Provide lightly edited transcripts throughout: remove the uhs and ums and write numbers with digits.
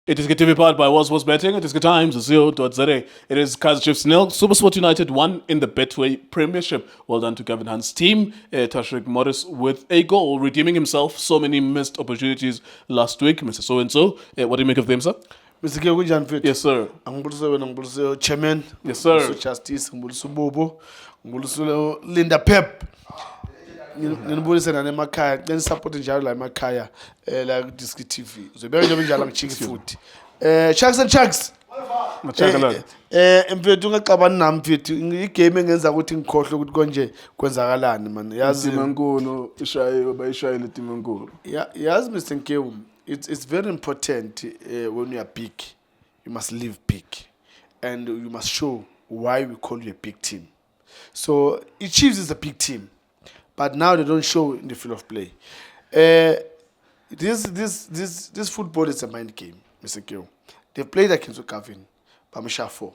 It is TV powered by World Sports Betting. It is good times, .co.za. It is Kaizer Chiefs nil. Supersport United won in the Betway Premiership. Well done to Gavin Hunt's team. Tashreeq Morris with a goal, redeeming himself. So many missed opportunities last week. Mr. So-and-so, what do you make of them, sir? Mr. Kegunjan Fit. Yes, sir. Angbuliso Chairman. Yes, sir. Angbuliso Justice. Angbuliso Bobo. Angbuliso Linda Pep. Nginibulisa nane emakhaya then support njalo la emakhaya la iDiskiTV uzobeka nje njalo ngichiki futhi Chucks and Chucks Machaka la mfethu ungaxabani nami mfethu igame engenza ukuthi ngikhohle ukuthi konje kwenzakalani man yazi Timankulu ishaye bayishaye le Timankulu. Yazi Mr. Nkewu, it's very important when you are big you must live big and you must show why we call you a big team. So Chiefs is a big team, but now they don't show in the field of play. This football is a mind game, Mr. Kyo. They played against Gavin, Bamisha 4.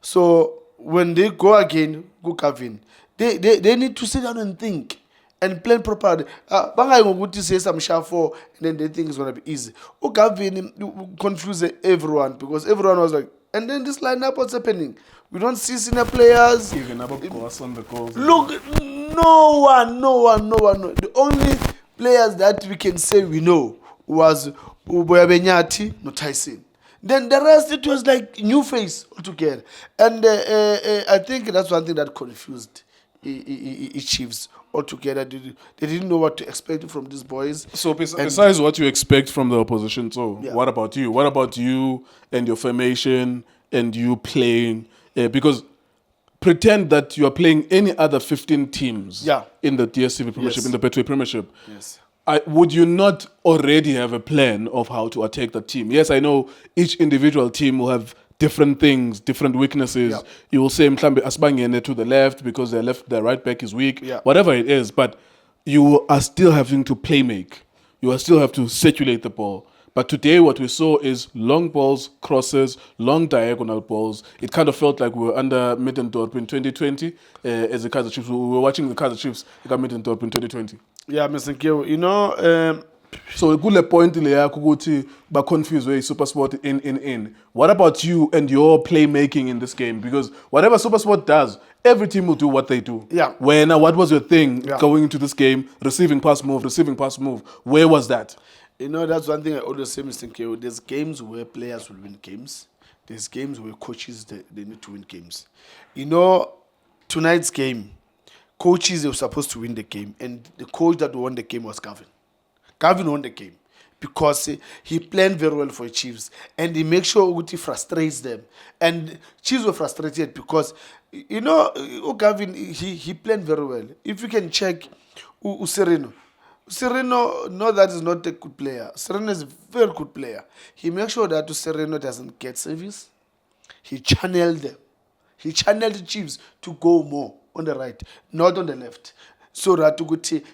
So when they go again, go Gavin, they need to sit down and think and plan properly. Bangay ngokuthi say some 4 and then they think it's gonna be easy. Gavin confuse everyone because everyone was like, and then this lineup, what's happening? We don't see senior players. Even about goals on the goals. Look, no one. The only players that we can say we know was Uboya Benyati, no Tyson. Then the rest, it was like new face altogether. And I think that's one thing that confused Chiefs altogether. They didn't know what to expect from these boys. So besides what you expect from the opposition, so Yeah. what about you? What about you and your formation and you playing? Because pretend that you are playing any other 15 teams in the DSTV Premiership, Yes. in the Betway Premiership. Yes. Would you not already have a plan of how to attack the team? Yes, I know each individual team will have different things, different weaknesses. Yeah. You will say Mhlambe Asbangene to the left because their right back is weak. Yeah. Whatever it is, but you are still having to play make. You are still have to circulate the ball. But today what we saw is long balls, crosses, long diagonal balls. It kind of felt like we were under Middendorp in 2020 as the Kaizer Chiefs. We were watching the Kaizer Chiefs at Middendorp in 2020. Yeah, Mr. Nkewu, you know, So kule point le yakho ukuthi ba confused with Supersport in. What about you and your playmaking in this game? Because whatever Supersport does, every team will do what they do. Yeah. What was your thing Yeah. going into this game? Receiving pass move. Where was that? you know, that's one thing I always say, Mr. Nkewu. There's games where players will win games. There's games where coaches, they need to win games. You know, tonight's game, coaches were supposed to win the game, and the coach that won the game was Gavin. Gavin won the game because he planned very well for Chiefs, and he makes sure he frustrates them. And Chiefs were frustrated because, you know, Gavin, he planned very well. If you can check Sereno, no, that is not a good player. Sereno is a very good player. He makes sure that Sereno doesn't get service. He channeled them. He channeled the Chiefs to go more on the right, not on the left. So that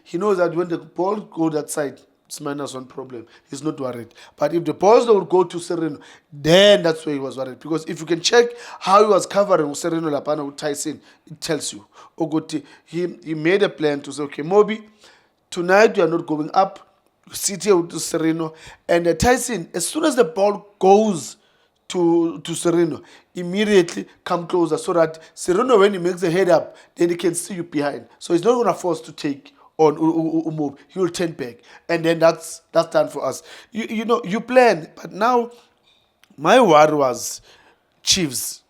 he knows that when the ball go that side, it's -1 problem. He's not worried. But if the balls don't go to Sereno, then that's where he was worried. Because if you can check how he was covering Sereno Lapana with Tyson, it tells you. Ogoti, he made a plan to say, okay, Moby, tonight you are not going up. You sit here with Sereno. And Tyson, as soon as the ball goes to Sereno, immediately come closer so that Sereno, when he makes the head up, then he can see you behind. So he's not going to force to take on move. He will turn back. And then that's done for us. You know, you plan. But now, my word was, Chiefs,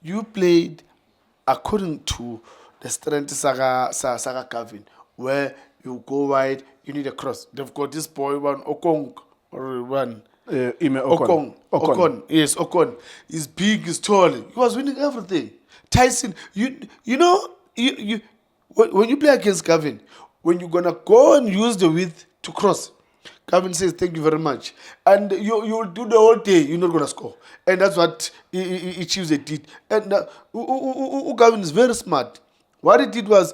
you played according to the strength Saga Gavin, where you go wide, you need a cross. They've got this boy, one Okong, or one Okon. Yes, Okon. He's big, he's tall. He was winning everything. Tyson, you know, when you play against Gavin, when you're gonna go and use the width to cross, Gavin says, thank you very much. And you'll do the whole day, you're not gonna score. And that's what Chiefs did. And Gavin is very smart. What he did was,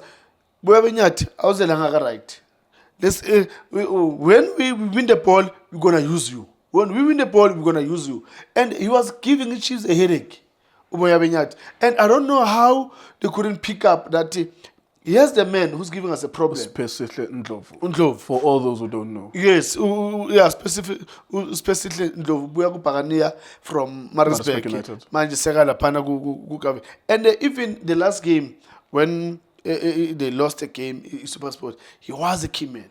I was right. When we win the ball, we're gonna use you. When we win the ball, we're gonna use you. And he was giving the Chiefs a headache. And I don't know how they couldn't pick up that Here's the man who's giving us a problem. Specifically Ndlovu. Ndlovu. For all those who don't know. Yes, specifically Ndlovu buya kuBhakania from Maritzburg. Manje sekala phana ku and even the last game when they lost the game Supersport, he was a key man.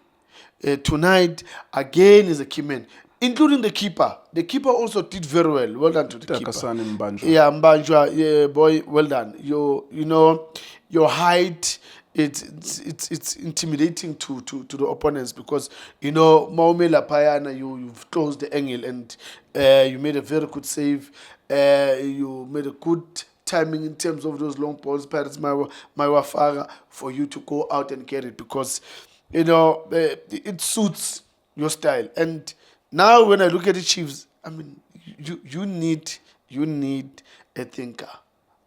Tonight again is a key man, including the keeper. The keeper also did very well. Well done to the keeper. Yeah, Mbanjwa, yeah, boy, well done. You know your height. It's intimidating to the opponents because Maume Lapayana, you've closed the angle and you made a very good save. You made a good timing in terms of those long balls, Paris Maiwafaga, for you to go out and get it because it suits your style. And now when I look at the Chiefs, I mean you need a thinker.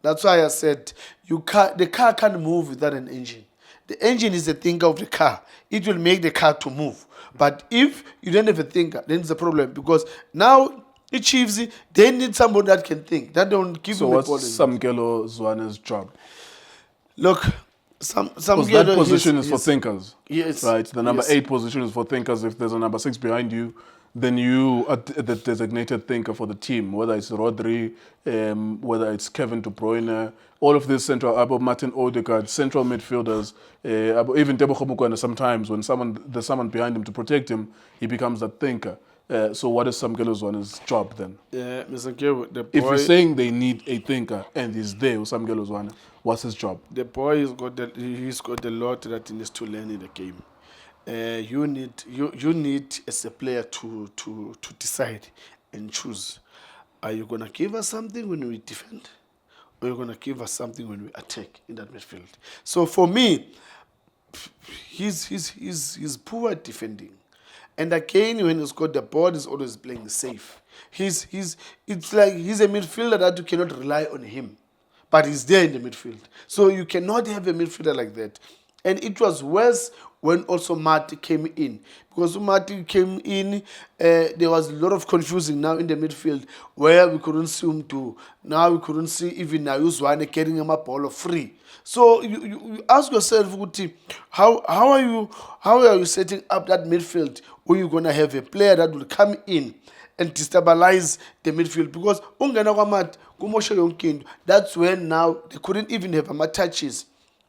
That's why I said the car can't move without an engine. The engine is the thinker of the car. It will make the car to move. But if you don't have a thinker, then it's a problem because now the Chiefs, they need somebody that can think. That don't give them the ball. So what's Samkelo Zwane's job? Look, that position is for thinkers. Yes. Right? The number 8 position is for thinkers. If there's a number 6 behind you, then you are the designated thinker for the team, whether it's Rodri, whether it's Kevin De Bruyne, all of these central, Martin Odegaard, central midfielders, even Tebo Khomukwana, sometimes when there's someone behind him to protect him, he becomes that thinker. So what is Samkelo Zwane's job then? Mr. Nkewu, the boy, if you're saying they need a thinker and he's there with Samkelo Zwane, what's his job? The boy he's got a lot that he needs to learn in the game. You need as a player to decide and choose. Are you gonna give us something when we defend, or are you gonna give us something when we attack in that midfield? So for me, he's poor at defending, and again when he's got the ball, he's always playing safe. It's like he's a midfielder that you cannot rely on him, but he's there in the midfield. So you cannot have a midfielder like that. And it was worse when also Marty came in. Because Marty came in, there was a lot of confusion now in the midfield where we couldn't see him do. Now we couldn't see even Nayuzwane getting him a ball free. So you ask yourself, Uti, how are you setting up that midfield where you're going to have a player that will come in and destabilize the midfield? Because that's when now they couldn't even have touches.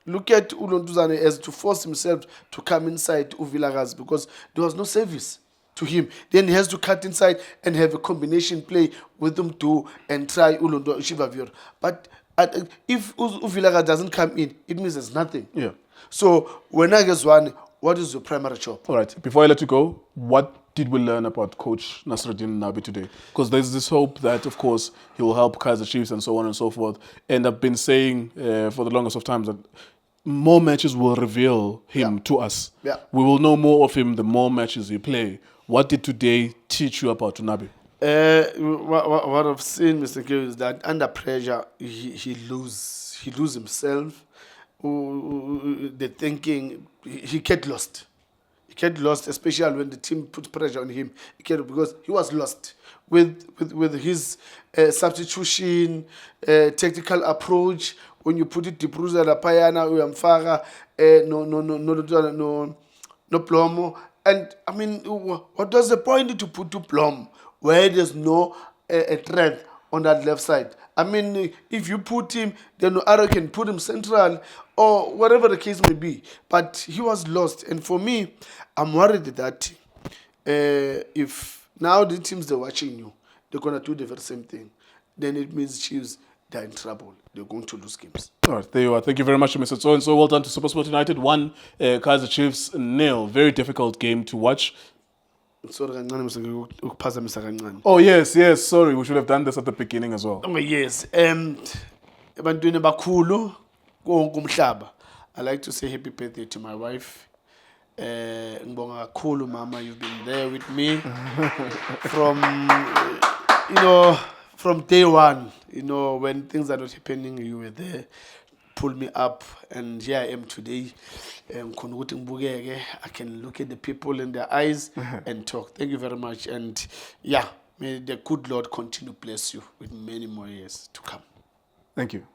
Look at Ulontuzane as to force himself to come inside to Vilakazi because there was no service to him. Then he has to cut inside and have a combination play with them too and try Ulondo Shivavir. But if Vilakazi doesn't come in, it means there's nothing. Yeah. So when I get one, what is your primary job? All right. Before I let you go, what did we learn about Coach Nasreddine Nabi today? Because there's this hope that, of course, he will help Kaizer Chiefs and so on and so forth. And I've been saying for the longest of times that more matches will reveal him to us. Yeah. We will know more of him the more matches he play. What did today teach you about Nabi? What I've seen, Mr. K, is that under pressure, he loses himself. The thinking, he get lost. He get lost, especially when the team puts pressure on him. Because he was lost with his substitution, tactical approach. When you put it to Bruza La Payana, Uyamfaga, no Plomo. And I mean, what was the point to put to Plom where there's no a threat on that left side? I mean, if you put him, then Aro can put him central or whatever the case may be. But he was lost. And for me, I'm worried that if now the teams they're watching you, they're going to do the very same thing. Then it means Chiefs, they're in trouble. They're going to lose games. All right, there you are. Thank you very much, Mr. Tso. And so well done to Supersport United. 1, Kaizer Chiefs 0. Very difficult game to watch. Sorry, oh, yes. Sorry, we should have done this at the beginning as well. Oh, yes. Ebantwini bakhulu konke umhlaba. I like to say happy birthday to my wife. Ngibonga kakhulu mama, you've been there with me from day one. When things are not happening, you were there, pulled me up, and here I am today. I can look at the people in their eyes and talk. Thank you very much. And yeah, may the good Lord continue to bless you with many more years to come. Thank you.